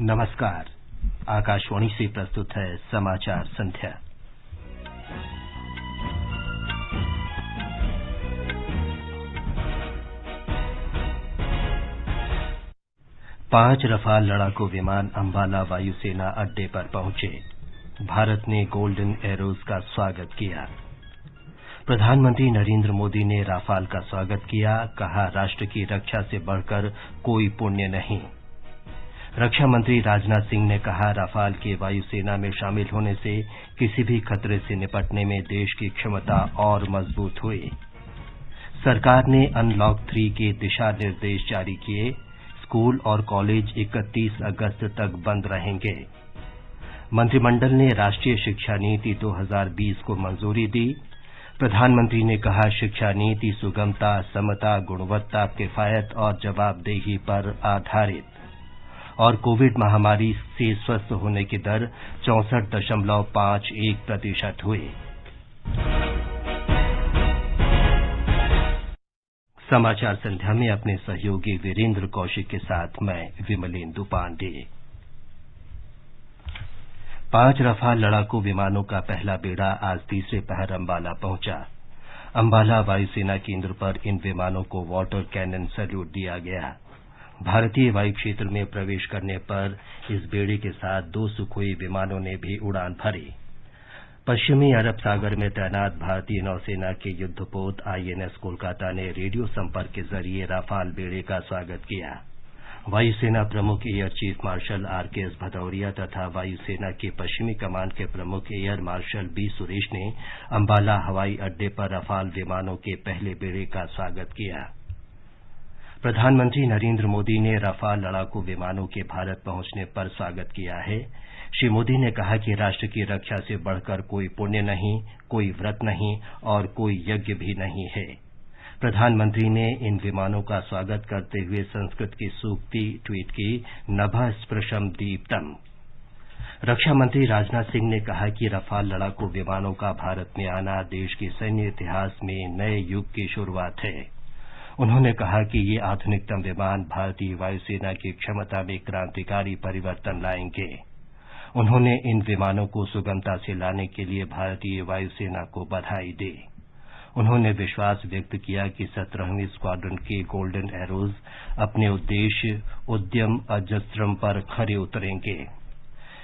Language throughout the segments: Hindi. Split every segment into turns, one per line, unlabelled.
नमस्कार। आकाशवाणी से प्रस्तुत है समाचार संध्या। पांच रफाल लड़ाकू विमान अंबाला वायुसेना अड्डे पर पहुंचे। भारत ने गोल्डन एरोज का स्वागत किया। प्रधानमंत्री नरेंद्र मोदी ने राफाल का स्वागत किया। कहा, राष्ट्र की रक्षा से बढ़कर कोई पुण्य नहीं। रक्षा मंत्री राजनाथ सिंह ने कहा, राफाल के वायुसेना में शामिल होने से किसी भी खतरे से निपटने में देश की क्षमता और मजबूत हुई। सरकार ने अनलॉक 3 के दिशा निर्देश जारी किए। स्कूल और कॉलेज 31 अगस्त तक बंद रहेंगे। मंत्रिमंडल ने राष्ट्रीय शिक्षा नीति 2020 को मंजूरी दी। प्रधानमंत्री ने कहा, शिक्षा नीति सुगमता, समता, गुणवत्ता, किफायत और जवाबदेही पर आधारित। और कोविड महामारी से स्वस्थ होने की दर 64.51% हुई। समाचार संध्या में अपने सहयोगी वीरेंद्र कौशिक के साथ मैं विमलेंदु पांडे। 5 रफाल लड़ाकू विमानों का पहला बेड़ा आज तीसरे पहर अंबाला पहुंचा। अंबाला वायुसेना केंद्र पर इन विमानों को वाटर कैनन सैल्यूट दिया गया। भारतीय वायु क्षेत्र में प्रवेश करने पर इस बेड़े के साथ 2 सुखोई विमानों ने भी उड़ान भरी। पश्चिमी अरब सागर में तैनात भारतीय नौसेना के युद्धपोत INS कोलकाता ने रेडियो संपर्क के जरिए राफाल बेड़े का स्वागत किया। वायुसेना प्रमुख air chief marshal RKS Bhadauria तथा वायुसेना के पश्चिमी कमान के प्रमुख एयर मार्शल B सुरेश ने अंबाला हवाई अड्डे पर राफाल विमानों के पहले बेड़े का स्वागत किया। प्रधानमंत्री नरेंद्र मोदी ने राफाल लड़ाकू विमानों के भारत पहुंचने पर स्वागत किया है। श्री मोदी ने कहा कि राष्ट्र की रक्षा से बढ़कर कोई पुण्य नहीं, कोई व्रत नहीं और कोई यज्ञ भी नहीं है। प्रधानमंत्री ने इन विमानों का स्वागत करते हुए संस्कृत की सूक्ति ट्वीट की, नभः स्पृशं दीप्तम्। रक्षा मंत्री राजनाथ सिंह ने कहा कि राफाल लड़ाकू विमानों का भारत में आना देश के सैन्य इतिहास में नए युग की शुरुआत है। उन्होंने कहा कि ये आधुनिकतम विमान भारतीय वायुसेना की क्षमता में क्रांतिकारी परिवर्तन लाएंगे। उन्होंने इन विमानों को सुगमता से लाने के लिए भारतीय वायुसेना को बधाई दी। उन्होंने विश्वास व्यक्त किया कि 17वीं स्क्वाड्रन के गोल्डन एरोज अपने उद्देश्य, उद्यम, अजस्त्रम पर खरे उतरेंगे।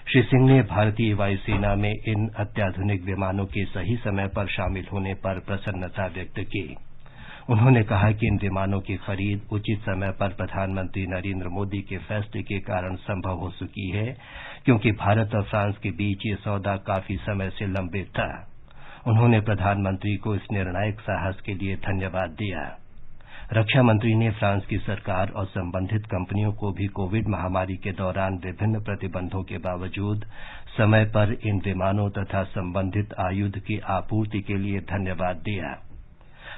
श्री सिंह ने भारतीय वायुसेना में इन अत्याधुनिक विमानों के सही समय पर शामिल होने पर प्रसन्नता व्यक्त की। उन्होंने कहा कि इन विमानों की खरीद उचित समय पर प्रधानमंत्री नरेंद्र मोदी के फैसले के कारण संभव हो सकी है, क्योंकि भारत और फ्रांस के बीच ये सौदा काफी समय से लंबित था। उन्होंने प्रधानमंत्री को इस निर्णायक साहस के लिए धन्यवाद दिया। रक्षा मंत्री ने फ्रांस की सरकार और संबंधित कंपनियों को भी कोविड महामारी के दौरान विभिन्न प्रतिबंधों के बावजूद समय पर इन विमानों तथा संबंधित आयुध की आपूर्ति के लिए धन्यवाद दिया।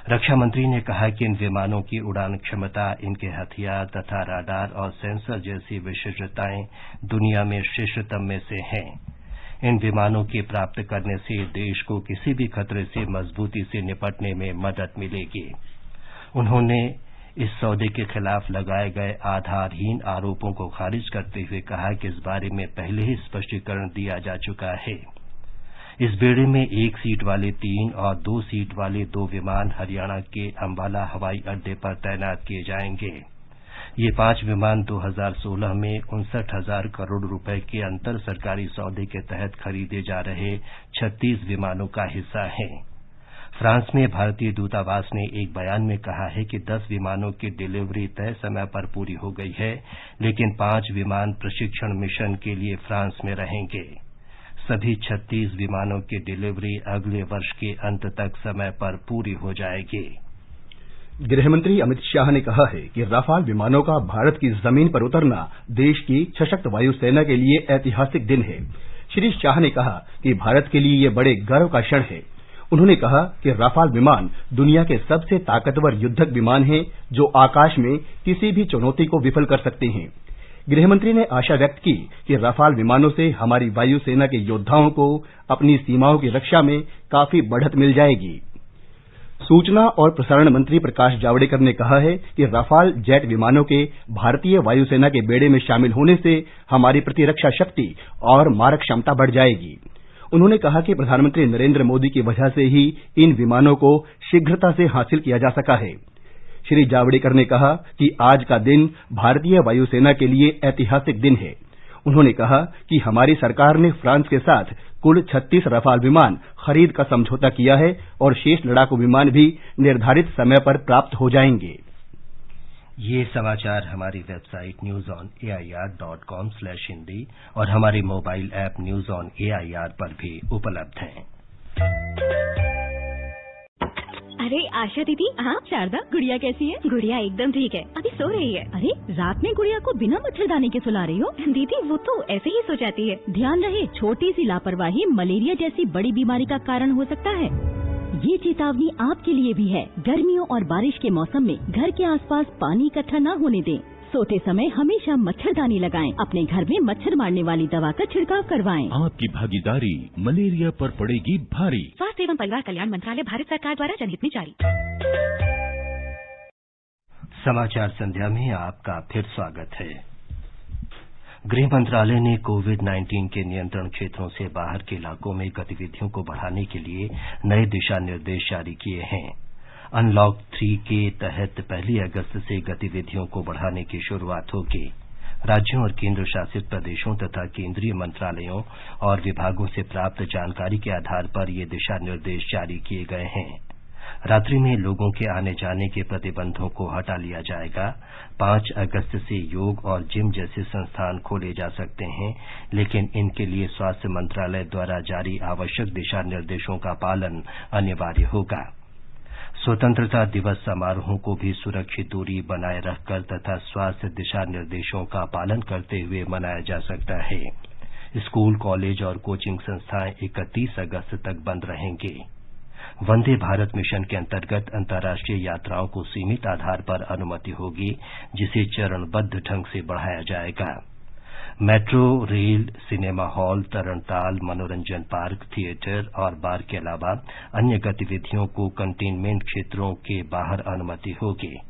रक्षा मंत्री ने कहा कि इन विमानों की उड़ान क्षमता, इनके हथियार तथा राडार और सेंसर जैसी विशेषताएं दुनिया में श्रेष्ठतम में से हैं। इन विमानों के प्राप्त करने से देश को किसी भी खतरे से मजबूती से निपटने में मदद मिलेगी। उन्होंने इस सौदे के खिलाफ लगाए गए आधारहीन आरोपों को खारिज करते हुए कहा कि इस बारे में पहले ही स्पष्टीकरण दिया जा चुका है। इस बेड़े में 1 सीट वाले 3 और 2 सीट वाले 2 विमान हरियाणा के अंबाला हवाई अड्डे पर तैनात किए जाएंगे। ये 5 विमान 2016 में 59,000 करोड़ रुपए के अंतर सरकारी सौदे के तहत खरीदे जा रहे 36 विमानों का हिस्सा हैं। फ्रांस में भारतीय दूतावास ने एक बयान में कहा है कि 10 विमानों की डिलीवरी तय समय पर पूरी हो गई है, लेकिन 5 विमान प्रशिक्षण मिशन के लिए फ्रांस में रहेंगे। सभी 36 विमानों की डिलीवरी अगले वर्ष के अंत तक समय पर पूरी हो जाएगी।
गृहमंत्री अमित शाह ने कहा है कि राफाल विमानों का भारत की जमीन पर उतरना देश की सशक्त वायुसेना के लिए ऐतिहासिक दिन है। श्री शाह ने कहा कि भारत के लिए ये बड़े गर्व का क्षण है। उन्होंने कहा कि राफाल विमान दुनिया के सबसे ताकतवर युद्धक विमान हैं, जो आकाश में किसी भी चुनौती को विफल कर सकते हैं। गृहमंत्री ने आशा व्यक्त की कि राफाल विमानों से हमारी वायुसेना के योद्धाओं को अपनी सीमाओं की रक्षा में काफी बढ़त मिल जाएगी। सूचना और प्रसारण मंत्री प्रकाश जावड़ेकर ने कहा है कि राफाल जेट विमानों के भारतीय वायुसेना के बेड़े में शामिल होने से हमारी प्रतिरक्षा शक्ति और मारक क्षमता बढ़ जाएगी। उन्होंने कहा कि प्रधानमंत्री नरेंद्र मोदी की वजह से ही इन विमानों को शीघ्रता से हासिल किया जा सका है। श्री जावड़ेकर ने कहा कि आज का दिन भारतीय वायुसेना के लिए ऐतिहासिक दिन है। उन्होंने कहा कि हमारी सरकार ने फ्रांस के साथ कुल 36 रफाल विमान खरीद का समझौता किया है और शेष लड़ाकू विमान भी निर्धारित समय पर प्राप्त हो जाएंगे।
ये समाचार हमारी वेबसाइट newsonair.com/hindi और हमारे mobile app news on AIR पर भी उपलब्ध हैं।
अरे आशा दीदी, हाँ शारदा, गुड़िया कैसी है? गुड़िया एकदम ठीक है, अभी सो रही है। अरे रात में गुड़िया को बिना मच्छरदानी के सुला रही हो? दीदी वो तो ऐसे ही सो जाती है। ध्यान रहे, छोटी सी लापरवाही मलेरिया जैसी बड़ी बीमारी का कारण हो सकता है। ये चेतावनी आपके लिए भी है। गर्मियों और बारिश के मौसम में घर के आसपास पानी इकट्ठा न होने दें। सोते समय हमेशा मच्छरदानी लगाएं। अपने घर में मच्छर मारने वाली दवा का छिड़काव करवाएं।
आपकी भागीदारी मलेरिया पर पड़ेगी भारी।
स्वास्थ्य एवं परिवार कल्याण मंत्रालय, भारत सरकार द्वारा जनहित में जारी।
समाचार संध्या में आपका फिर स्वागत है। गृह मंत्रालय ने कोविड-19 के नियंत्रण क्षेत्रों से बाहर के इलाकों में गतिविधियों को बढ़ाने के लिए नए दिशा निर्देश जारी किए हैं। अनलॉक 3 के तहत 1 अगस्त से गतिविधियों को बढ़ाने की शुरुआत होगी। राज्यों और केंद्र शासित प्रदेशों तथा केंद्रीय मंत्रालयों और विभागों से प्राप्त जानकारी के आधार पर ये दिशा निर्देश जारी किए गए हैं। रात्रि में लोगों के आने जाने के प्रतिबंधों को हटा लिया जाएगा। 5 अगस्त से योग और जिम जैसे संस्थान खोले जा सकते हैं, लेकिन इनके लिए स्वास्थ्य मंत्रालय द्वारा जारी आवश्यक दिशा निर्देशों का पालन अनिवार्य होगा। स्वतंत्रता दिवस समारोहों को भी सुरक्षित दूरी बनाए रखकर तथा स्वास्थ्य दिशा निर्देशों का पालन करते हुए मनाया जा सकता है। स्कूल, कॉलेज और कोचिंग संस्थाएं 31 अगस्त तक बंद रहेंगे। वंदे भारत मिशन के अंतर्गत अंतर्राष्ट्रीय यात्राओं को सीमित आधार पर अनुमति होगी, जिसे चरणबद्ध ढंग से बढ़ाया जाएगा। मेट्रो, रेल, सिनेमा हॉल, तरणताल, मनोरंजन पार्क, थिएटर और बार के अलावा अन्य गतिविधियों को कंटेनमेंट क्षेत्रों के बाहर अनुमति होगी।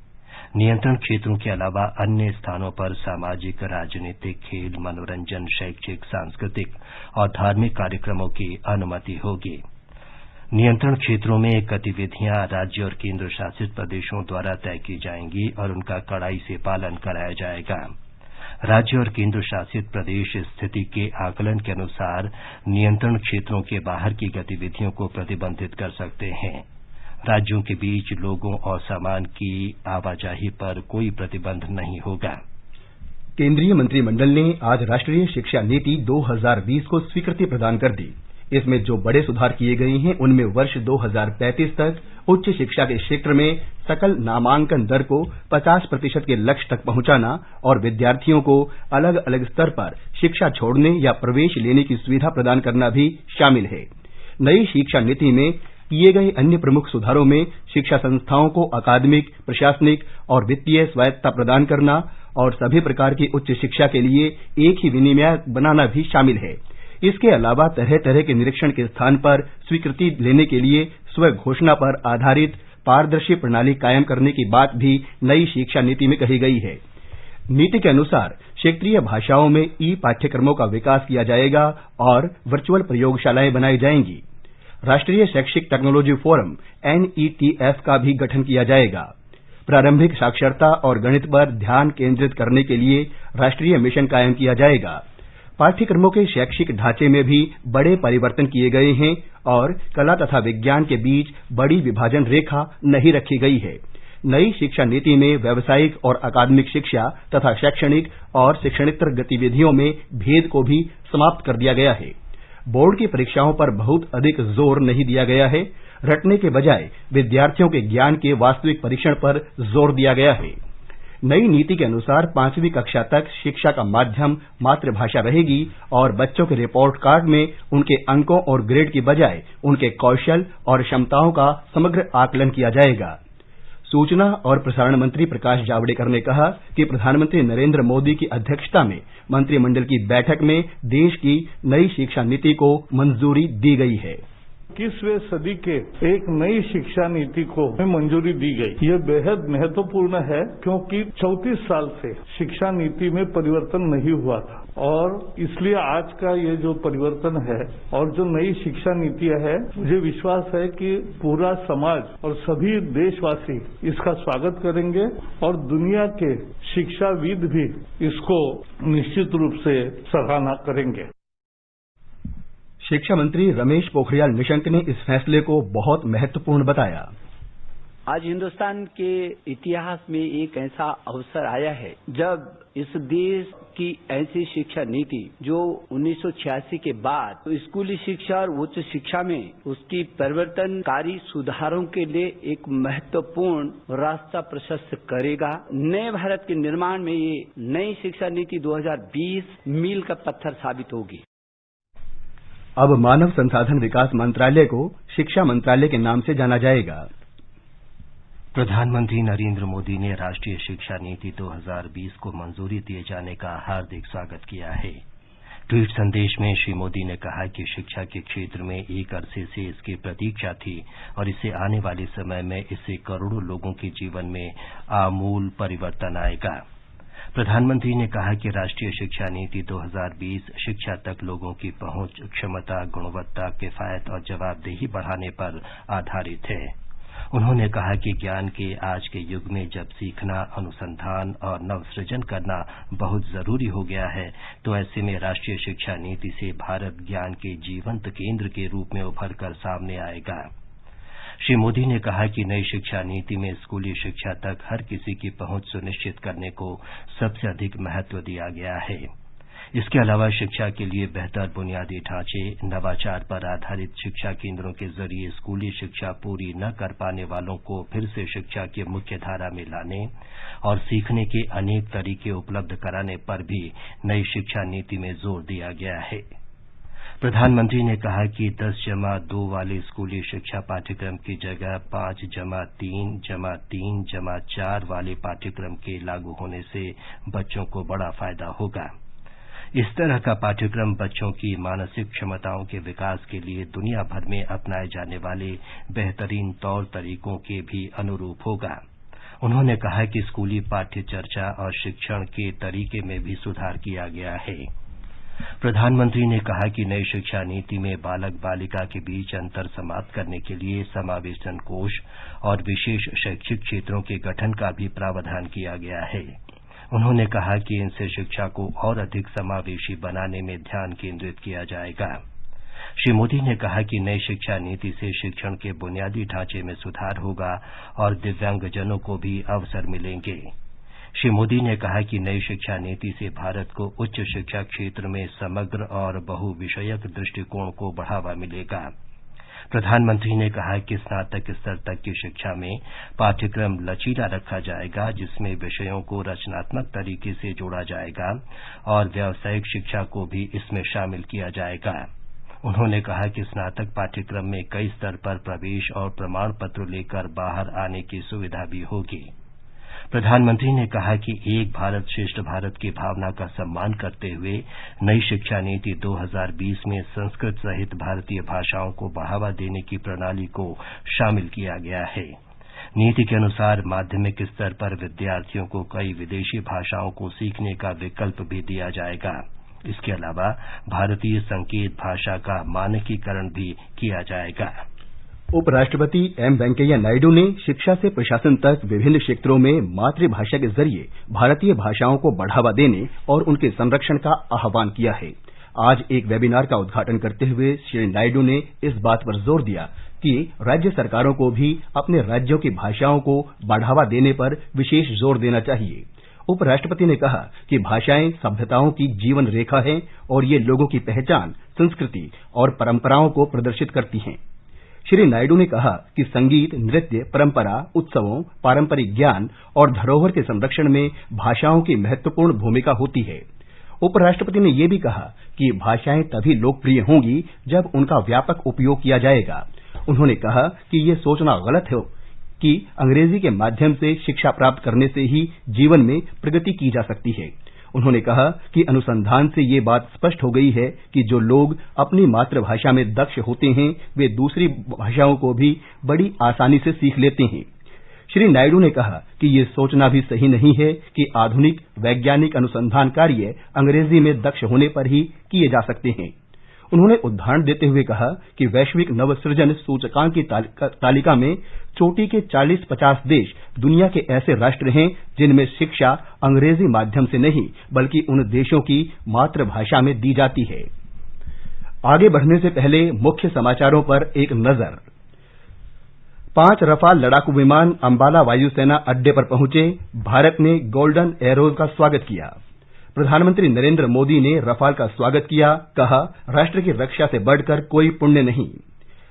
नियंत्रण क्षेत्रों के अलावा अन्य स्थानों पर सामाजिक, राजनीतिक, खेल, मनोरंजन, शैक्षिक, सांस्कृतिक और धार्मिक कार्यक्रमों की अनुमति होगी। नियंत्रण क्षेत्रों में गतिविधियां राज्य और केंद्र शासित प्रदेशों द्वारा तय की जाएंगी और उनका कड़ाई से पालन कराया जाएगा। राज्य और केंद्र शासित प्रदेश स्थिति के आकलन के अनुसार नियंत्रण क्षेत्रों के बाहर की गतिविधियों को प्रतिबंधित कर सकते हैं। राज्यों के बीच लोगों और सामान की आवाजाही पर कोई प्रतिबंध नहीं होगा।
केंद्रीय मंत्रिमंडल ने आज राष्ट्रीय शिक्षा नीति 2020 को स्वीकृति प्रदान कर दी। इसमें जो बड़े सुधार किए गए हैं उनमें वर्ष 2035 तक उच्च शिक्षा के क्षेत्र में सकल नामांकन दर को 50% के लक्ष्य तक पहुंचाना और विद्यार्थियों को अलग अलग स्तर पर शिक्षा छोड़ने या प्रवेश लेने की सुविधा प्रदान करना भी शामिल है। नई शिक्षा नीति में किए गए अन्य प्रमुख सुधारों में शिक्षा संस्थाओं को अकादमिक, प्रशासनिक और वित्तीय स्वायत्तता प्रदान करना और सभी प्रकार की उच्च शिक्षा के लिए एक ही विनियामक बनाना भी शामिल है। इसके अलावा तरह तरह के निरीक्षण के स्थान पर स्वीकृति लेने के लिए स्व घोषणा पर आधारित पारदर्शी प्रणाली कायम करने की बात भी नई शिक्षा नीति में कही गई है। नीति के अनुसार क्षेत्रीय भाषाओं में पाठ्यक्रमों का विकास किया जाएगा और वर्चुअल प्रयोगशालाएं बनाई जाएंगी। राष्ट्रीय शैक्षिक टेक्नोलॉजी फोरम NETF का भी गठन किया जाएगा। प्रारंभिक साक्षरता और गणित पर ध्यान केंद्रित करने के लिए राष्ट्रीय मिशन कायम किया जाएगा। पाठ्यक्रमों के शैक्षिक ढांचे में भी बड़े परिवर्तन किए गए हैं और कला तथा विज्ञान के बीच बड़ी विभाजन रेखा नहीं रखी गई है। नई शिक्षा नीति में व्यावसायिक और अकादमिक शिक्षा तथा शैक्षणिक और शिक्षणेतर गतिविधियों में भेद को भी समाप्त कर दिया गया है। बोर्ड की परीक्षाओं पर बहुत अधिक जोर नहीं दिया गया है। रटने के बजाय विद्यार्थियों के ज्ञान के वास्तविक परीक्षण पर जोर दिया गया है। नई नीति के अनुसार 5वीं कक्षा तक शिक्षा का माध्यम मातृभाषा रहेगी और बच्चों के रिपोर्ट कार्ड में उनके अंकों और ग्रेड की बजाय उनके कौशल और क्षमताओं का समग्र आकलन किया जाएगा। सूचना और प्रसारण मंत्री प्रकाश जावड़ेकर ने कहा कि प्रधानमंत्री नरेंद्र मोदी की अध्यक्षता में मंत्रिमंडल की बैठक में देश की नई शिक्षा नीति को मंजूरी दी गई है।
21वीं सदी के एक नई शिक्षा नीति को मंजूरी दी गई। ये बेहद महत्वपूर्ण है क्योंकि 34 साल से शिक्षा नीति में परिवर्तन नहीं हुआ था और इसलिए आज का ये जो परिवर्तन है और जो नई शिक्षा नीतियां है, मुझे विश्वास है कि पूरा समाज और सभी देशवासी इसका स्वागत करेंगे और दुनिया के शिक्षाविद भी इसको निश्चित रूप से सराहना करेंगे।
शिक्षा मंत्री रमेश पोखरियाल निशंक ने इस फैसले को बहुत महत्वपूर्ण बताया।
आज हिंदुस्तान के इतिहास में एक ऐसा अवसर आया है जब इस देश की ऐसी शिक्षा नीति जो 1986 के बाद स्कूली शिक्षा और उच्च शिक्षा में उसकी परिवर्तनकारी सुधारों के लिए एक महत्वपूर्ण रास्ता प्रशस्त करेगा। नए भारत के निर्माण में ये नई शिक्षा नीति 2020 मील का पत्थर साबित होगी।
अब मानव संसाधन विकास मंत्रालय को शिक्षा मंत्रालय के नाम से जाना जाएगा।
प्रधानमंत्री नरेंद्र मोदी ने राष्ट्रीय शिक्षा नीति 2020 को मंजूरी दिए जाने का हार्दिक स्वागत किया है। ट्वीट संदेश में श्री मोदी ने कहा कि शिक्षा के क्षेत्र में एक अरसे से इसकी प्रतीक्षा थी और इसे आने वाले समय में इससे करोड़ों लोगों के जीवन में आमूल परिवर्तन आएगा। प्रधानमंत्री ने कहा कि राष्ट्रीय शिक्षा नीति 2020 शिक्षा तक लोगों की पहुंच, क्षमता, गुणवत्ता, किफायत और जवाबदेही बढ़ाने पर आधारित है। उन्होंने कहा कि ज्ञान के आज के युग में जब सीखना, अनुसंधान और नवसृजन करना बहुत जरूरी हो गया है, तो ऐसे में राष्ट्रीय शिक्षा नीति से भारत ज्ञान के जीवंत केंद्र के रूप में उभर कर सामने आएगा। श्री मोदी ने कहा कि नई शिक्षा नीति में स्कूली शिक्षा तक हर किसी की पहुंच सुनिश्चित करने को सबसे अधिक महत्व दिया गया है। इसके अलावा शिक्षा के लिए बेहतर बुनियादी ढांचे, नवाचार पर आधारित शिक्षा केंद्रों के जरिए स्कूली शिक्षा पूरी न कर पाने वालों को फिर से शिक्षा की मुख्य धारा में लाने और सीखने के अनेक तरीके उपलब्ध कराने पर भी नई शिक्षा नीति में जोर दिया गया है। प्रधानमंत्री ने कहा कि 10+2 वाले स्कूली शिक्षा पाठ्यक्रम की जगह 5+3+3+4 वाले पाठ्यक्रम के लागू होने से बच्चों को बड़ा फायदा होगा। इस तरह का पाठ्यक्रम बच्चों की मानसिक क्षमताओं के विकास के लिए दुनिया भर में अपनाए जाने वाले बेहतरीन तौर तरीकों के भी अनुरूप होगा। उन्होंने कहा कि स्कूली पाठ्य चर्चा और शिक्षण के तरीके में भी सुधार किया गया है। प्रधानमंत्री ने कहा कि नई शिक्षा नीति में बालक बालिका के बीच अंतर समाप्त करने के लिए समावेशन कोष और विशेष शैक्षिक क्षेत्रों के गठन का भी प्रावधान किया गया है। उन्होंने कहा कि इनसे शिक्षा को और अधिक समावेशी बनाने में ध्यान केंद्रित किया जाएगा। श्री मोदी ने कहा कि नई शिक्षा नीति से शिक्षण के बुनियादी ढांचे में सुधार होगा और दिव्यांगजनों को भी अवसर मिलेंगे। श्री मोदी ने कहा कि नई शिक्षा नीति से भारत को उच्च शिक्षा क्षेत्र में समग्र और बहुविषयक दृष्टिकोण को बढ़ावा मिलेगा। प्रधानमंत्री ने कहा कि स्नातक स्तर तक की शिक्षा में पाठ्यक्रम लचीला रखा जाएगा, जिसमें विषयों को रचनात्मक तरीके से जोड़ा जाएगा और व्यावसायिक शिक्षा को भी इसमें शामिल किया जाएगा। उन्होंने कहा कि स्नातक पाठ्यक्रम में कई स्तर पर प्रवेश और प्रमाण पत्र लेकर बाहर आने की सुविधा भी होगी। प्रधानमंत्री ने कहा कि एक भारत श्रेष्ठ भारत की भावना का सम्मान करते हुए नई शिक्षा नीति 2020 में संस्कृत सहित भारतीय भाषाओं को बढ़ावा देने की प्रणाली को शामिल किया गया है। नीति के अनुसार माध्यमिक स्तर पर विद्यार्थियों को कई विदेशी भाषाओं को सीखने का विकल्प भी दिया जाएगा। इसके अलावा भारतीय संकेत भाषा का मानकीकरण भी किया जाएगा।
उपराष्ट्रपति एम वेंकैया नायडू ने शिक्षा से प्रशासन तक विभिन्न क्षेत्रों में मातृभाषा के जरिए भारतीय भाषाओं को बढ़ावा देने और उनके संरक्षण का आह्वान किया है। आज एक वेबिनार का उद्घाटन करते हुए श्री नायडू ने इस बात पर जोर दिया कि राज्य सरकारों को भी अपने राज्यों की भाषाओं को बढ़ावा देने पर विशेष जोर देना चाहिए। उपराष्ट्रपति ने कहा कि भाषाएं सभ्यताओं की जीवन रेखा हैं और ये लोगों की पहचान, संस्कृति और परंपराओं को प्रदर्शित करती हैं। श्री नायडू ने कहा कि संगीत, नृत्य, परंपरा, उत्सवों, पारंपरिक ज्ञान और धरोहर के संरक्षण में भाषाओं की महत्वपूर्ण भूमिका होती है। उपराष्ट्रपति ने यह भी कहा कि भाषाएं तभी लोकप्रिय होंगी जब उनका व्यापक उपयोग किया जाएगा। उन्होंने कहा कि ये सोचना गलत है कि अंग्रेजी के माध्यम से शिक्षा प्राप्त करने से ही जीवन में प्रगति की जा सकती है। उन्होंने कहा कि अनुसंधान से ये बात स्पष्ट हो गई है कि जो लोग अपनी मातृभाषा में दक्ष होते हैं वे दूसरी भाषाओं को भी बड़ी आसानी से सीख लेते हैं। श्री नायडू ने कहा कि ये सोचना भी सही नहीं है कि आधुनिक वैज्ञानिक अनुसंधान कार्य अंग्रेजी में दक्ष होने पर ही किए जा सकते हैं। उन्होंने उदाहरण देते हुए कहा कि वैश्विक नवसृजन सूचकांक की तालिका में चोटी के 40-50 देश दुनिया के ऐसे राष्ट्र हैं जिनमें शिक्षा अंग्रेजी माध्यम से नहीं बल्कि उन देशों की मातृभाषा में दी जाती है। आगे बढ़ने से पहले मुख्य समाचारों पर एक नजर। 5 रफाल लड़ाकू विमान अंबाला वायुसेना अड्डे पर पहुंचे। भारत ने गोल्डन एरोज का स्वागत किया। प्रधानमंत्री नरेंद्र मोदी ने रफाल का स्वागत किया। कहा, राष्ट्र की रक्षा से बढ़कर कोई पुण्य नहीं।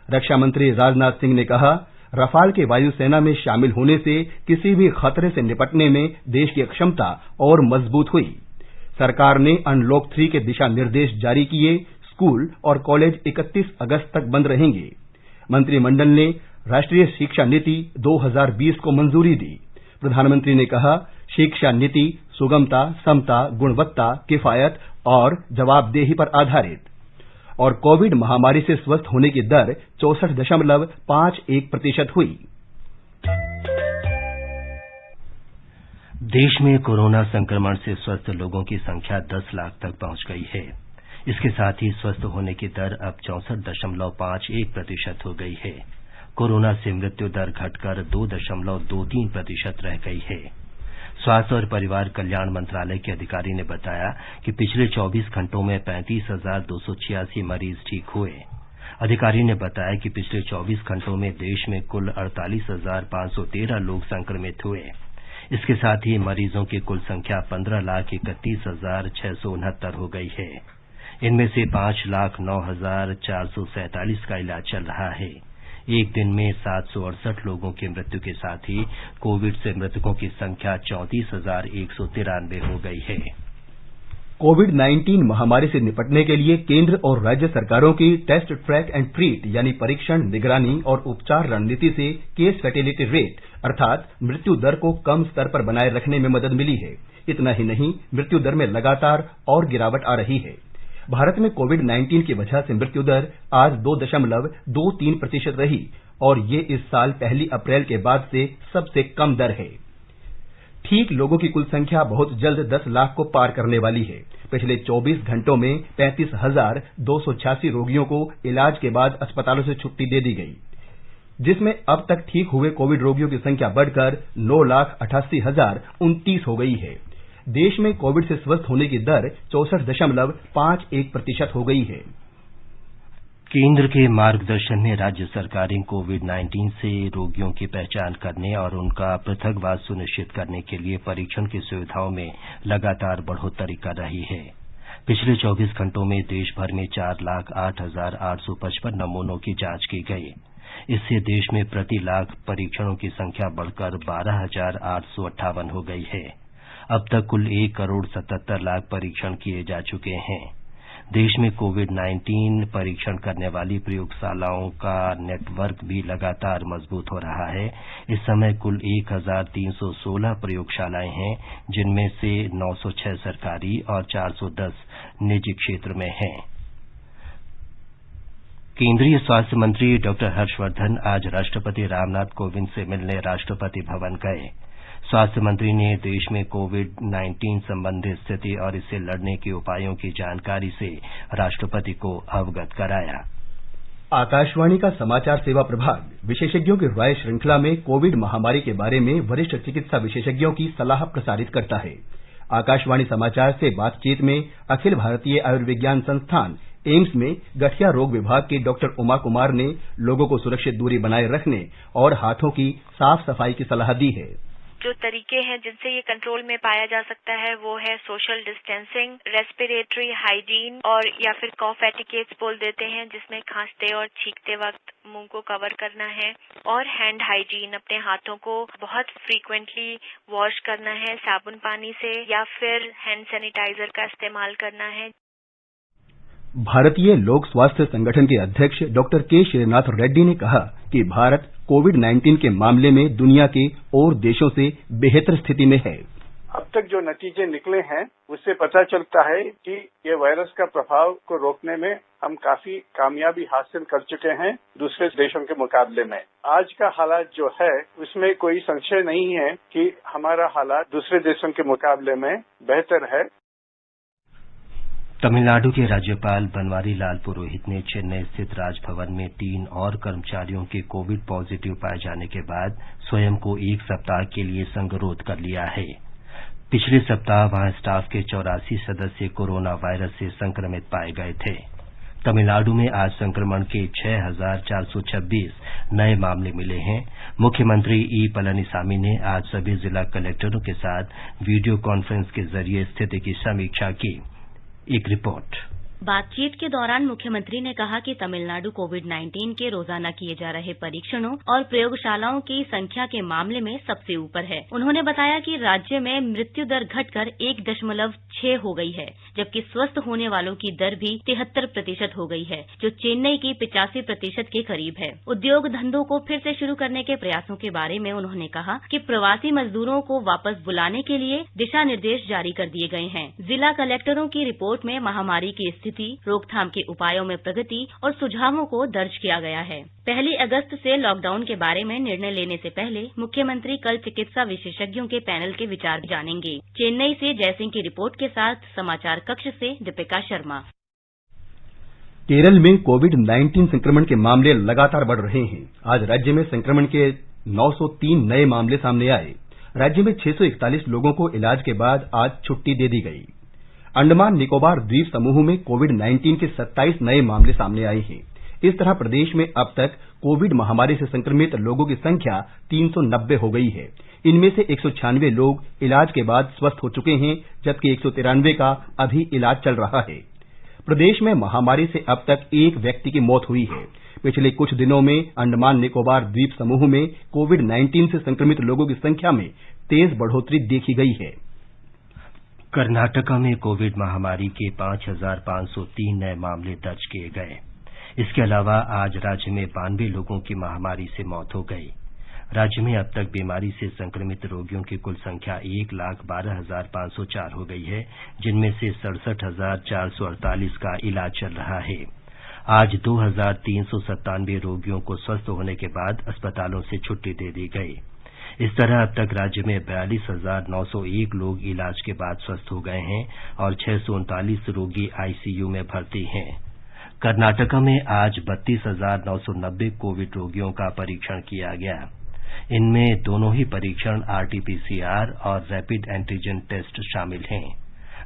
रक्षा मंत्री राजनाथ सिंह ने कहा, रफाल के वायुसेना में शामिल होने से किसी भी खतरे से निपटने में देश की क्षमता और मजबूत हुई। सरकार ने अनलॉक 3 के दिशा निर्देश जारी किए। स्कूल और कॉलेज 31 अगस्त तक बंद रहेंगे। मंत्रिमंडल ने राष्ट्रीय शिक्षा नीति 2020 को मंजूरी दी। प्रधानमंत्री ने कहा, शिक्षा नीति सुगमता, समता, गुणवत्ता, किफायत और जवाबदेही पर आधारित। और कोविड महामारी से स्वस्थ होने की दर 64.51% हुई।
देश में कोरोना संक्रमण से स्वस्थ लोगों की संख्या 10 लाख तक पहुंच गई है। इसके साथ ही स्वस्थ होने की दर अब 64.51% हो गई है। कोरोना से मृत्यु दर घटकर 2.23% रह गई है। स्वास्थ्य और परिवार कल्याण मंत्रालय के अधिकारी ने बताया कि पिछले 24 घंटों में 35,286 मरीज ठीक हुए। अधिकारी ने बताया कि पिछले 24 घंटों में देश में कुल 48,513 लोग संक्रमित हुए। इसके साथ ही मरीजों की कुल संख्या 15,31,669 हो गई है। इनमें से 5,09,447 का इलाज चल रहा है। एक दिन में 768 लोगों की मृत्यु के साथ ही कोविड से मृतकों की संख्या 34,193 हो गई है।
कोविड-19 महामारी से निपटने के लिए केंद्र और राज्य सरकारों की टेस्ट, ट्रैक एंड ट्रीट यानी परीक्षण, निगरानी और उपचार रणनीति से केस फैटेलिटी रेट अर्थात मृत्यु दर को कम स्तर पर बनाए रखने में मदद मिली है। इतना ही नहीं, मृत्यु दर में लगातार और गिरावट आ रही है। भारत में कोविड-19 की वजह से मृत्यु दर आज 2.23% रही और ये इस साल 1 अप्रैल के बाद से सबसे कम दर है। ठीक लोगों की कुल संख्या बहुत जल्द 10 लाख को पार करने वाली है। पिछले 24 घंटों में 35,286 रोगियों को इलाज के बाद अस्पतालों से छुट्टी दे दी गई, जिसमें अब तक ठीक हुए कोविड रोगियों की संख्या बढ़कर 9,88,029 हो गई है। देश में कोविड से स्वस्थ होने की दर 64.51% हो गई है।
केंद्र के मार्गदर्शन में राज्य सरकारें कोविड-19 से रोगियों की पहचान करने और उनका पृथकवास सुनिश्चित करने के लिए परीक्षण की सुविधाओं में लगातार बढ़ोतरी कर रही है। पिछले 24 घंटों में देश भर में 4,08,855 नमूनों की जांच की गई। इससे देश में प्रति लाख परीक्षणों की संख्या बढ़कर 12,858 हो गई है। अब तक कुल 1,77,00,000 परीक्षण किए जा चुके हैं। देश में कोविड-19 परीक्षण करने वाली प्रयोगशालाओं का नेटवर्क भी लगातार मजबूत हो रहा है। इस समय कुल 1,316 प्रयोगशालाएं हैं, जिनमें से 906 सरकारी और 410 निजी क्षेत्र में हैं। केंद्रीय स्वास्थ्य मंत्री डॉक्टर हर्षवर्धन आज राष्ट्रपति रामनाथ कोविंद से मिलने राष्ट्रपति भवन गए। स्वास्थ्य मंत्री ने देश में कोविड-19 संबंधी स्थिति और इससे लड़ने के उपायों की जानकारी से राष्ट्रपति को अवगत कराया।
आकाशवाणी का समाचार सेवा प्रभाग विशेषज्ञों की राय श्रृंखला में कोविड महामारी के बारे में वरिष्ठ चिकित्सा विशेषज्ञों की सलाह प्रसारित करता है। आकाशवाणी समाचार से बातचीत में अखिल भारतीय आयुर्विज्ञान संस्थान एम्स में गठिया रोग विभाग के डॉक्टर उमा कुमार ने लोगों को सुरक्षित दूरी बनाए रखने और हाथों की साफ सफाई की सलाह दी है।
जो तरीके हैं जिनसे ये कंट्रोल में पाया जा सकता है वो है सोशल डिस्टेंसिंग, रेस्पिरेटरी हाइजीन और या फिर कॉफ एटिकेट्स बोल देते हैं, जिसमें खांसते और छींकते वक्त मुंह को कवर करना है, और हैंड हाइजीन, अपने हाथों को बहुत फ्रीक्वेंटली वॉश करना है साबुन पानी से या फिर हैंड सैनिटाइजर का इस्तेमाल करना है।
भारतीय लोक स्वास्थ्य संगठन के अध्यक्ष डॉक्टर के श्रीनाथ रेड्डी ने कहा कि भारत कोविड-19 के मामले में दुनिया के और देशों से बेहतर स्थिति में है।
अब तक जो नतीजे निकले हैं उससे पता चलता है कि ये वायरस का प्रभाव को रोकने में हम काफी कामयाबी हासिल कर चुके हैं दूसरे देशों के मुकाबले में। आज का हालात जो है उसमें कोई संशय नहीं है कि हमारा हालात दूसरे देशों के मुकाबले में बेहतर है।
तमिलनाडु के राज्यपाल बनवारी लाल पुरोहित ने चेन्नई स्थित राजभवन में 3 और कर्मचारियों के कोविड पॉजिटिव पाए जाने के बाद स्वयं को 1 सप्ताह के लिए संगरोध कर लिया है। पिछले सप्ताह वहां स्टाफ के 84 सदस्य कोरोना वायरस से संक्रमित पाए गए थे। तमिलनाडु में आज संक्रमण के 6,426 नए मामले मिले हैं। मुख्यमंत्री ई पलानीसामी ने आज सभी जिला कलेक्टरों के साथ वीडियो कॉन्फ्रेंस के जरिए स्थिति की समीक्षा की। एक रिपोर्ट।
बातचीत के दौरान मुख्यमंत्री ने कहा कि तमिलनाडु कोविड-19 के रोजाना किए जा रहे परीक्षणों और प्रयोगशालाओं की संख्या के मामले में सबसे ऊपर है। उन्होंने बताया कि राज्य में मृत्यु दर घटकर 1.6 हो गई है, जबकि स्वस्थ होने वालों की दर भी 73% हो गई है, जो चेन्नई की 85% के करीब है। उद्योग धंधों को फिर से शुरू करने के प्रयासों के बारे में उन्होंने कहा कि प्रवासी मजदूरों को वापस बुलाने के लिए दिशा निर्देश जारी कर दिए गए हैं। जिला कलेक्टरों की रिपोर्ट में महामारी की स्थिति, रोकथाम के उपायों में प्रगति और सुझावों को दर्ज किया गया है। 1 अगस्त से लॉकडाउन के बारे में निर्णय लेने से पहले मुख्यमंत्री कल चिकित्सा विशेषज्ञों के पैनल के विचार जानेंगे। चेन्नई से जयसिंह की रिपोर्ट के साथ समाचार कक्ष से दीपिका शर्मा।
केरल में कोविड-19 संक्रमण के मामले लगातार बढ़ रहे हैं। आज राज्य में संक्रमण के 903 नए मामले सामने आए। राज्य में 641 लोगों को इलाज के बाद आज छुट्टी दे दी गई। अंडमान निकोबार द्वीप समूह में कोविड-19 के 27 नए मामले सामने आए हैं। इस तरह प्रदेश में अब तक कोविड महामारी से संक्रमित लोगों की संख्या 390 हो गई है। इनमें से 196 लोग इलाज के बाद स्वस्थ हो चुके हैं, जबकि 193 का अभी इलाज चल रहा है। प्रदेश में महामारी से अब तक 1 व्यक्ति की मौत हुई है। पिछले कुछ दिनों में अंडमान निकोबार द्वीप समूह में कोविड-19 से संक्रमित लोगों की संख्या में तेज बढ़ोतरी देखी गई है।
कर्नाटका में कोविड महामारी के 5,503 नए मामले दर्ज किए गए। इसके अलावा आज राज्य में 92 लोगों की महामारी से मौत हो गई। राज्य में अब तक बीमारी से संक्रमित रोगियों की कुल संख्या 1,12,504 हो गई है, जिनमें से 67,448 का इलाज चल रहा है। आज 2,397 रोगियों को स्वस्थ होने के बाद अस्पतालों से छुट्टी दे दी गई। इस तरह अब तक राज्य में 42,901 लोग इलाज के बाद स्वस्थ हो गए हैं और 639 रोगी आईसीयू में भर्ती हैं। कर्नाटका में आज 32,990 कोविड रोगियों का परीक्षण किया गया। इनमें दोनों ही परीक्षण आरटीपीसीआर और रैपिड एंटीजन टेस्ट शामिल हैं।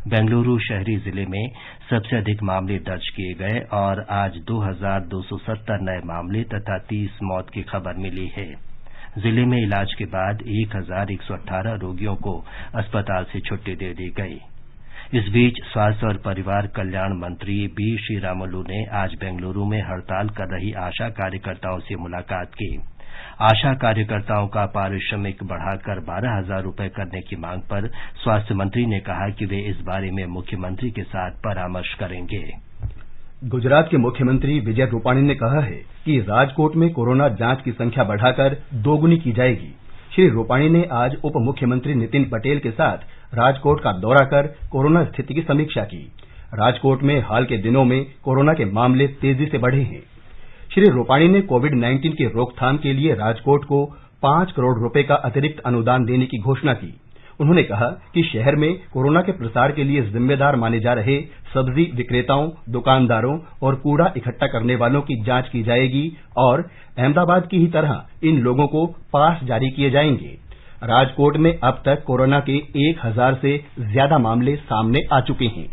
बेंगलुरु शहरी जिले में सबसे अधिक मामले दर्ज किए गए और आज 2,270 नए मामले तथा 30 मौत की खबर मिली है। जिले में इलाज के बाद 1,118 रोगियों को अस्पताल से छुट्टी दे दी गई। इस बीच स्वास्थ्य और परिवार कल्याण मंत्री बी श्रीरामुलु ने आज बेंगलुरु में हड़ताल कर रही आशा कार्यकर्ताओं से मुलाकात की। आशा कार्यकर्ताओं का पारिश्रमिक बढ़ाकर 12,000 रूपये करने की मांग पर स्वास्थ्य मंत्री ने कहा कि वे इस बारे में मुख्यमंत्री के साथ परामर्श करेंगे।
गुजरात के मुख्यमंत्री विजय रूपाणी ने कहा है कि राजकोट में कोरोना जांच की संख्या बढ़ाकर 2 गुनी की जाएगी। श्री रूपाणी ने आज उप मुख्यमंत्री नितिन पटेल के साथ राजकोट का दौरा कर कोरोना स्थिति की समीक्षा की। राजकोट में हाल के दिनों में कोरोना के मामले तेजी से बढ़े हैं। श्री रूपाणी ने कोविड-19 की रोकथाम के लिए राजकोट को 5 करोड़ रुपए का अतिरिक्त अनुदान देने की घोषणा की। उन्होंने कहा कि शहर में कोरोना के प्रसार के लिए जिम्मेदार माने जा रहे सब्जी विक्रेताओं, दुकानदारों और कूड़ा इकट्ठा करने वालों की जांच की जाएगी और अहमदाबाद की ही तरह इन लोगों को पास जारी किए जाएंगे। राजकोट में अब तक कोरोना के 1,000 से ज्यादा मामले सामने आ चुके हैं।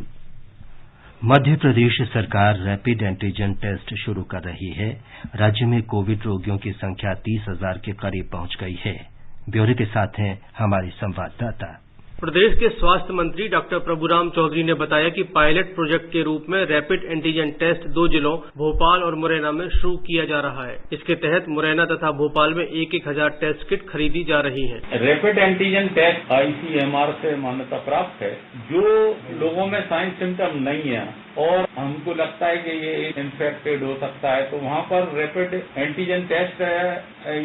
मध्य प्रदेश सरकार रैपिड एंटीजन टेस्ट शुरू कर रही है। राज्य में कोविड रोगियों की संख्या 30,000 के करीब पहुंच गई है। ब्यौरे के साथ हैं हमारे संवाददाता।
प्रदेश के स्वास्थ्य मंत्री डॉक्टर प्रभुराम चौधरी ने बताया कि पायलट प्रोजेक्ट के रूप में रैपिड एंटीजन टेस्ट 2 जिलों भोपाल और मुरैना में शुरू किया जा रहा है। इसके तहत मुरैना तथा भोपाल में 1,000 टेस्ट किट खरीदी जा रही हैं।
रैपिड एंटीजन टेस्ट आईसीएमआर से मान्यता प्राप्त है। जो लोगों में साइन सिम्टम नहीं है और हमको लगता है कि ये इन्फेक्टेड हो सकता है, तो वहाँ पर रैपिड एंटीजन टेस्ट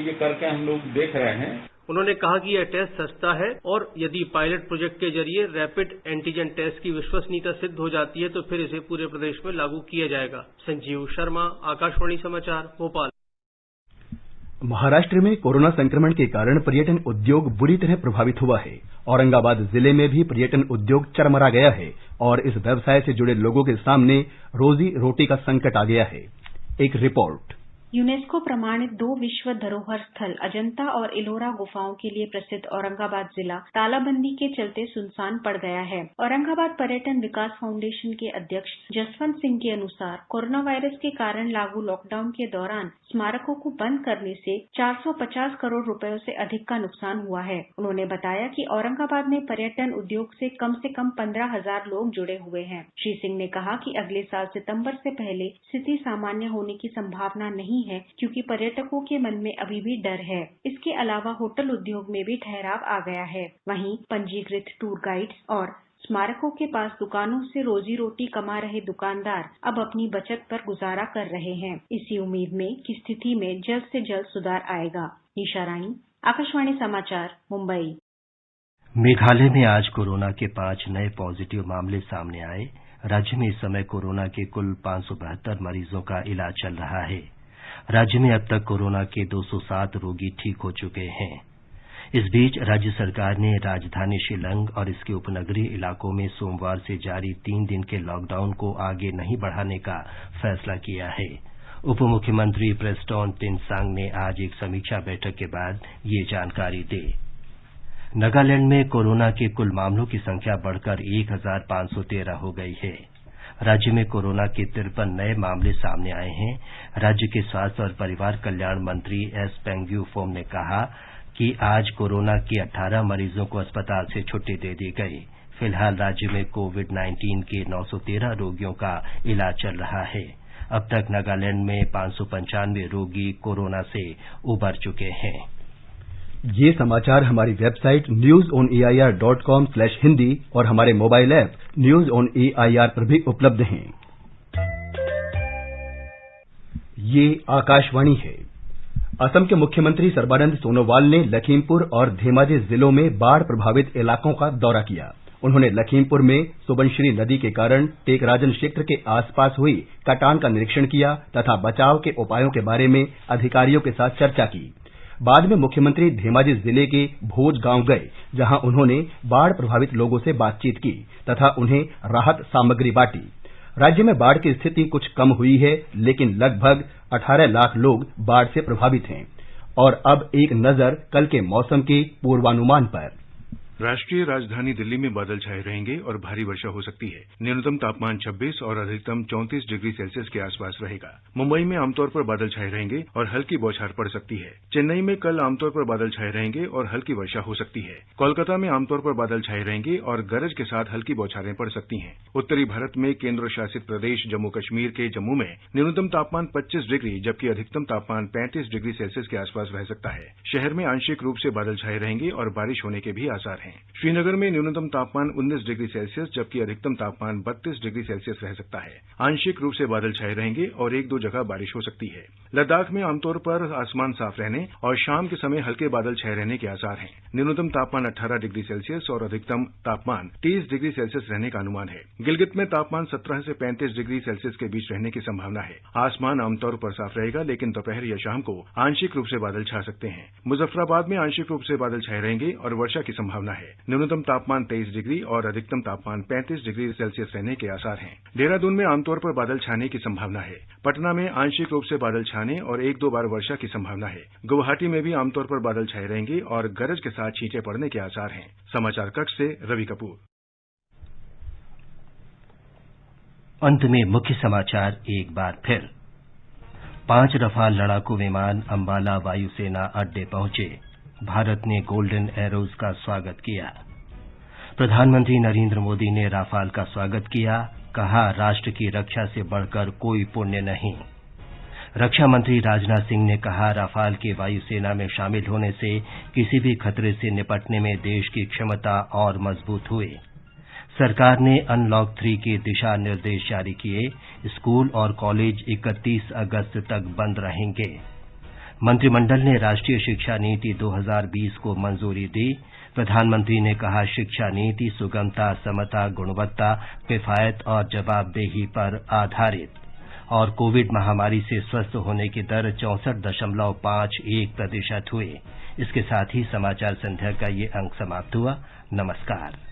ये करके हम लोग देख रहे हैं।
उन्होंने कहा कि यह टेस्ट सस्ता है और यदि पायलट प्रोजेक्ट के जरिए रैपिड एंटीजन टेस्ट की विश्वसनीयता सिद्ध हो जाती है तो फिर इसे पूरे प्रदेश में लागू किया जाएगा। संजीव शर्मा, आकाशवाणी समाचार, भोपाल।
महाराष्ट्र में कोरोना संक्रमण के कारण पर्यटन उद्योग बुरी तरह प्रभावित हुआ है। औरंगाबाद जिले में भी पर्यटन उद्योग चरमरा गया है और इस व्यवसाय से जुड़े लोगों के सामने रोजी रोटी का संकट आ गया है। एक रिपोर्ट।
यूनेस्को प्रमाणित 2 विश्व धरोहर स्थल अजंता और इलोरा गुफाओं के लिए प्रसिद्ध औरंगाबाद जिला तालाबंदी के चलते सुनसान पड़ गया है। औरंगाबाद पर्यटन विकास फाउंडेशन के अध्यक्ष जसवंत सिंह के अनुसार कोरोना वायरस के कारण लागू लॉकडाउन के दौरान स्मारकों को बंद करने से 450 करोड़ रुपयों से अधिक का नुकसान हुआ है। उन्होंने बताया कि औरंगाबाद में पर्यटन उद्योग से कम 15,000 लोग जुड़े हुए हैं। श्री सिंह ने कहा कि अगले साल सितंबर से पहले स्थिति सामान्य होने की संभावना नहीं है, क्योंकि पर्यटकों के मन में अभी भी डर है। इसके अलावा होटल उद्योग में भी ठहराव आ गया है। वहीं पंजीकृत टूर गाइड्स और स्मारकों के पास दुकानों से रोजी रोटी कमा रहे दुकानदार अब अपनी बचत पर गुजारा कर रहे हैं। इसी उम्मीद में कि स्थिति में जल्द से जल्द सुधार आएगा। निशा रानी, आकाशवाणी समाचार, मुंबई।
मेघालय में आज कोरोना के 5 नए पॉजिटिव मामले सामने आए। राज्य में इस समय कोरोना के कुल 572 मरीजों का इलाज चल रहा है। राज्य में अब तक कोरोना के 207 रोगी ठीक हो चुके हैं। इस बीच राज्य सरकार ने राजधानी शिलंग और इसके उपनगरीय इलाकों में सोमवार से जारी 3 दिन के लॉकडाउन को आगे नहीं बढ़ाने का फैसला किया है। उप मुख्यमंत्री प्रेस्टोन टिनसांग ने आज एक समीक्षा बैठक के बाद ये जानकारी दी। नागालैंड में कोरोना के कुल मामलों की संख्या बढ़कर 1,513 हो गई है। राज्य में कोरोना के 53 नए मामले सामने आए हैं। राज्य के स्वास्थ्य और परिवार कल्याण मंत्री एस पेंग्यू फोम ने कहा कि आज कोरोना के 18 मरीजों को अस्पताल से छुट्टी दे दी गई। फिलहाल राज्य में कोविड-19 के 913 रोगियों का इलाज चल रहा है। अब तक नागालैंड में 595 रोगी कोरोना से उबर चुके हैं।
ये समाचार हमारी वेबसाइट newsonair.com/hindi और हमारे mobile app news on AIR पर भी उपलब्ध हैं। ये आकाशवाणी है। असम के मुख्यमंत्री सर्बानंद सोनोवाल ने लखीमपुर और धेमाजी जिलों में बाढ़ प्रभावित इलाकों का दौरा किया। उन्होंने लखीमपुर में सुबनश्री नदी के कारण टेकराजन क्षेत्र के आसपास हुई कटान का निरीक्षण किया तथा बचाव के उपायों के बारे में अधिकारियों के साथ चर्चा की। बाद में मुख्यमंत्री धेमाजी जिले के भोज गांव गए, जहां उन्होंने बाढ़ प्रभावित लोगों से बातचीत की तथा उन्हें राहत सामग्री बांटी। राज्य में बाढ़ की स्थिति कुछ कम हुई है, लेकिन लगभग 18 लाख लोग बाढ़ से प्रभावित हैं। और अब एक नजर कल के मौसम के पूर्वानुमान पर।
राष्ट्रीय राजधानी दिल्ली में बादल छाए रहेंगे और भारी वर्षा हो सकती है। न्यूनतम तापमान 26 और अधिकतम 34 डिग्री सेल्सियस के आसपास रहेगा। मुंबई में आमतौर पर बादल छाए रहेंगे और हल्की बौछार पड़ सकती है। चेन्नई में कल आमतौर पर बादल छाए रहेंगे और हल्की वर्षा हो सकती है। कोलकाता में आमतौर पर बादल छाए रहेंगे और गरज के साथ हल्की बौछारें पड़ सकती हैं। उत्तरी भारत में केंद्र शासित प्रदेश जम्मू कश्मीर के जम्मू में न्यूनतम तापमान 25 डिग्री जबकि अधिकतम तापमान 35 डिग्री सेल्सियस के आसपास रह सकता है। शहर में आंशिक रूप से बादल छाए रहेंगे और बारिश होने के भी आसार हैं। श्रीनगर में न्यूनतम तापमान 19 डिग्री सेल्सियस जबकि अधिकतम तापमान 32 डिग्री सेल्सियस रह सकता है। आंशिक रूप से बादल छाए रहेंगे और 1-2 जगह बारिश हो सकती है। लद्दाख में आमतौर पर आसमान साफ रहने और शाम के समय हल्के बादल छाए रहने के आसार हैं। न्यूनतम तापमान 18 डिग्री सेल्सियस और अधिकतम तापमान 30 डिग्री सेल्सियस रहने का अनुमान है। गिलगित में तापमान 17 से 35 डिग्री सेल्सियस के बीच रहने की संभावना है। आसमान आमतौर पर साफ रहेगा, लेकिन दोपहर या शाम को आंशिक रूप से बादल छा सकते हैं। मुजफ्फराबाद में आंशिक रूप से बादल छाए रहेंगे और वर्षा की संभावना है। न्यूनतम तापमान 23 डिग्री और अधिकतम तापमान 35 डिग्री सेल्सियस रहने के आसार हैं। देहरादून में आमतौर पर बादल छाने की संभावना है। पटना में आंशिक रूप से बादल छाने और 1-2 बार वर्षा की संभावना है। गुवाहाटी में भी आमतौर पर बादल छाए रहेंगे और गरज के साथ छींटे पड़ने के आसार हैं। समाचार कक्ष से रवि कपूर।
अंत में मुख्य समाचार एक बार फिर। 5 रफाल लड़ाकू विमान अंबाला वायुसेना अड्डे पहुंचे। भारत ने गोल्डन एरोज का स्वागत किया। प्रधानमंत्री नरेंद्र मोदी ने राफाल का स्वागत किया। कहा, राष्ट्र की रक्षा से बढ़कर कोई पुण्य नहीं। रक्षा मंत्री राजनाथ सिंह ने कहा, राफाल के वायुसेना में शामिल होने से किसी भी खतरे से निपटने में देश की क्षमता और मजबूत हुई। सरकार ने अनलॉक 3 के दिशा निर्देश जारी किए। स्कूल और कॉलेज 31 अगस्त तक बंद रहेंगे। मंत्रिमंडल ने राष्ट्रीय शिक्षा नीति 2020 को मंजूरी दी। प्रधानमंत्री ने कहा, शिक्षा नीति सुगमता, समता, गुणवत्ता, किफायत और जवाबदेही पर आधारित। और कोविड महामारी से स्वस्थ होने की दर 64.51% हुए। इसके साथ ही समाचार संध्या का ये अंक समाप्त हुआ। नमस्कार।